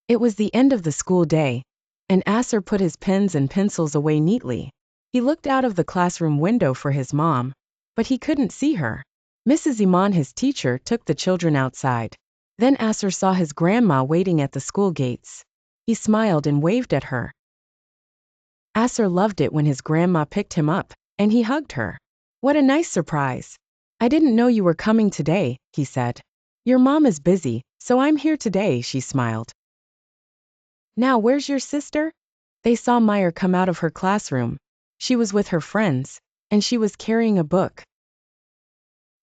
It was the end of the school day, and Asser put his pens and pencils away neatly. He looked out of the classroom window for his mom, but he couldn't see her. Mrs. Iman, his teacher, took the children outside. Then Asser saw his grandma waiting at the school gates. He smiled and waved at her. Asser loved it when his grandma picked him up, and he hugged her. "What a nice surprise. I didn't know you were coming today," he said. "Your mom is busy, so I'm here today," she smiled. "Now where's your sister?" They saw Meyer come out of her classroom. She was with her friends, and she was carrying a book.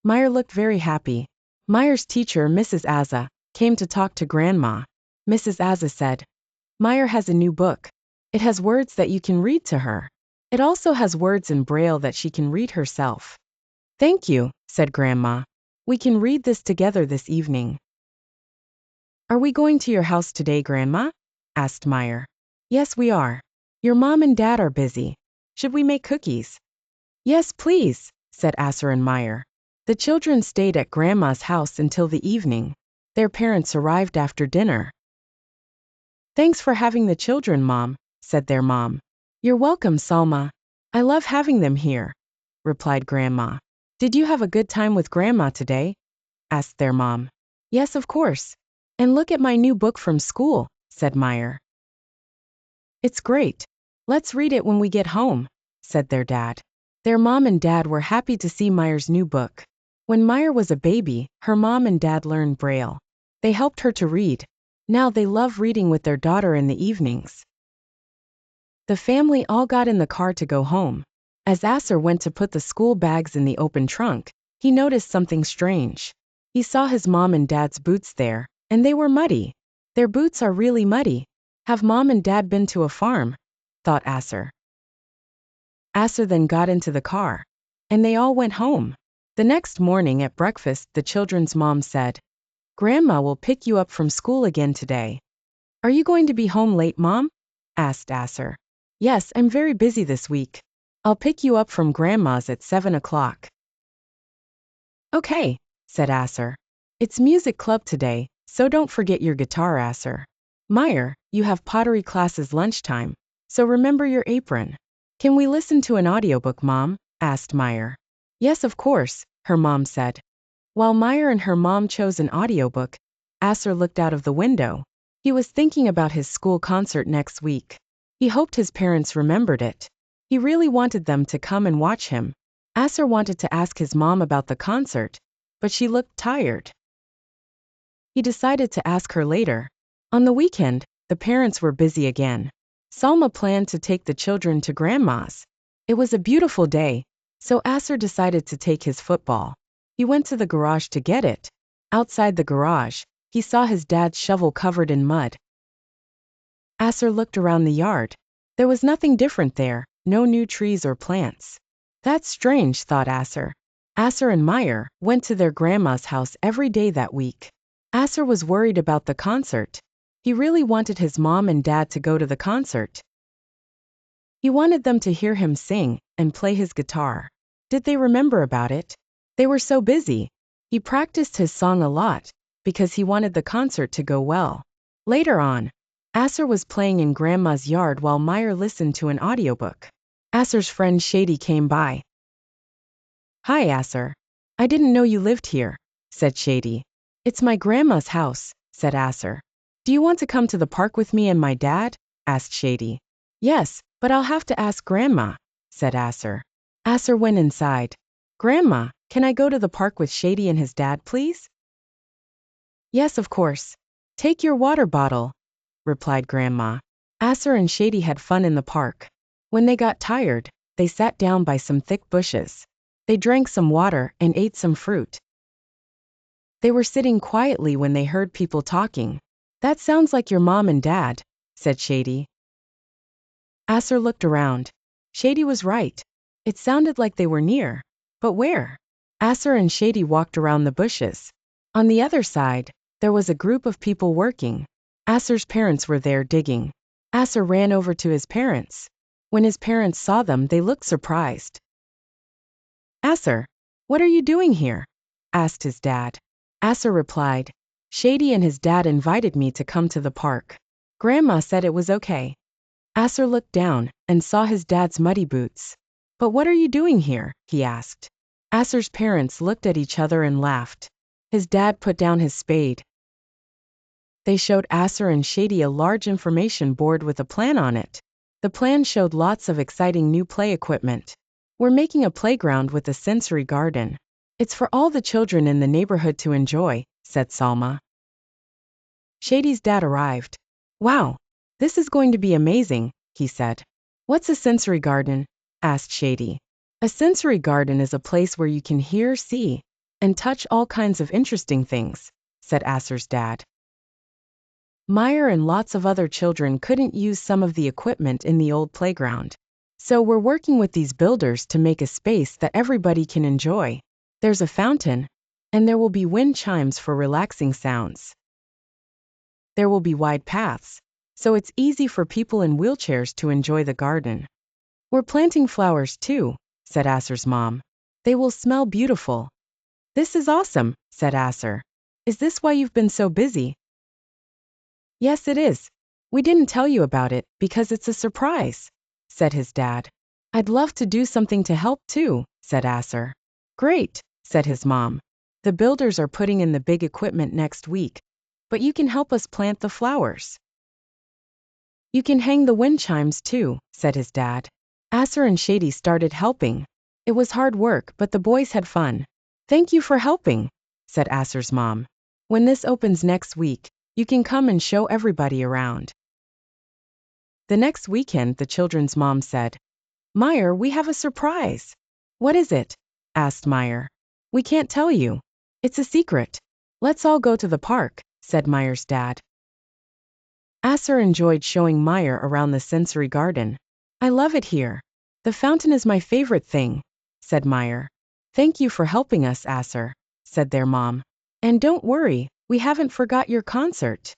Meyer looked very happy. Meyer's teacher, Mrs. Azza, came to talk to Grandma. Mrs. Azza said, "Meyer has a new book. It has words that you can read to her. It also has words in Braille that she can read herself." "Thank you," said Grandma. "We can read this together this evening." "Are we going to your house today, Grandma?" asked Meyer. "Yes, we are. Your mom and dad are busy. Should we make cookies?" "Yes, please," said Asser and Meyer. The children stayed at Grandma's house until the evening. Their parents arrived after dinner. "Thanks for having the children, Mom," said their mom. "You're welcome, Salma. I love having them here," replied Grandma. "Did you have a good time with Grandma today?" asked their mom. "Yes, of course. And look at my new book from school," said Meyer. "It's great. Let's read it when we get home," said their dad. Their mom and dad were happy to see Meyer's new book. When Meyer was a baby, her mom and dad learned Braille. They helped her to read. Now they love reading with their daughter in the evenings. The family all got in the car to go home. As Asser went to put the school bags in the open trunk, he noticed something strange. He saw his mom and dad's boots there, and they were muddy. Their boots are really muddy. Have mom and dad been to a farm? Thought Asser. Asser then got into the car, and they all went home. The next morning at breakfast, the children's mom said, "Grandma will pick you up from school again today." "Are you going to be home late, Mom?" asked Asser. "Yes, I'm very busy this week. I'll pick you up from Grandma's at 7 o'clock. "Okay," said Asser. "It's music club today, so don't forget your guitar, Asser. Meyer, you have pottery classes lunchtime, so remember your apron." "Can we listen to an audiobook, Mom?" asked Meyer. "Yes, of course," her mom said. While Meyer and her mom chose an audiobook, Asser looked out of the window. He was thinking about his school concert next week. He hoped his parents remembered it. He really wanted them to come and watch him. Asser wanted to ask his mom about the concert, but she looked tired. He decided to ask her later. On the weekend, the parents were busy again. Salma planned to take the children to Grandma's. It was a beautiful day, so Asser decided to take his football. He went to the garage to get it. Outside the garage, he saw his dad's shovel covered in mud. Asser looked around the yard. There was nothing different there, no new trees or plants. That's strange, thought Asser. Asser and Meyer went to their grandma's house every day that week. Asser was worried about the concert. He really wanted his mom and dad to go to the concert. He wanted them to hear him sing and play his guitar. Did they remember about it? They were so busy. He practiced his song a lot because he wanted the concert to go well. Later on, Asser was playing in Grandma's yard while Meyer listened to an audiobook. Asser's friend Shady came by. "Hi, Asser. I didn't know you lived here," said Shady. "It's my grandma's house," said Asser. "Do you want to come to the park with me and my dad?" asked Shady. "Yes, but I'll have to ask Grandma," said Asser. Asser went inside. "Grandma, can I go to the park with Shady and his dad, please?" "Yes, of course. Take your water bottle," replied Grandma. Asser and Shady had fun in the park. When they got tired, they sat down by some thick bushes. They drank some water and ate some fruit. They were sitting quietly when they heard people talking. "That sounds like your mom and dad," said Shady. Asser looked around. Shady was right. It sounded like they were near. But where? Asser and Shady walked around the bushes. On the other side, there was a group of people working. Asser's parents were there digging. Asser ran over to his parents. When his parents saw them, they looked surprised. "Asser, what are you doing here?" asked his dad. Asser replied, "Shady and his dad invited me to come to the park. Grandma said it was okay. Asser looked down and saw his dad's muddy boots. But what are you doing here? He asked. Asser's parents looked at each other and laughed. His dad put down his spade. They showed Asser and Shady a large information board with a plan on it. The plan showed lots of exciting new play equipment. We're making a playground with a sensory garden. It's for all the children in the neighborhood to enjoy, said Salma. Shady's dad arrived. Wow, this is going to be amazing, he said. What's a sensory garden? Asked Shady. A sensory garden is a place where you can hear, see, and touch all kinds of interesting things, said Asser's dad. Meyer and lots of other children couldn't use some of the equipment in the old playground. So we're working with these builders to make a space that everybody can enjoy. There's a fountain, and there will be wind chimes for relaxing sounds. There will be wide paths, so it's easy for people in wheelchairs to enjoy the garden. We're planting flowers too, said Asser's mom. They will smell beautiful. This is awesome, said Asser. Is this why you've been so busy? Yes, it is. We didn't tell you about it because it's a surprise, said his dad. I'd love to do something to help too, said Asser. Great, said his mom. The builders are putting in the big equipment next week, but you can help us plant the flowers. You can hang the wind chimes too, said his dad. Asser and Shady started helping. It was hard work, but the boys had fun. Thank you for helping, said Asser's mom. When this opens next week, you can come and show everybody around. The next weekend, the children's mom said, Meyer, we have a surprise. What is it? Asked Meyer. We can't tell you. It's a secret. Let's all go to the park, said Meyer's dad. Asser enjoyed showing Meyer around the sensory garden. I love it here. The fountain is my favorite thing, said Meyer. Thank you for helping us, Asser, said their mom. And don't worry, we haven't forgot your concert.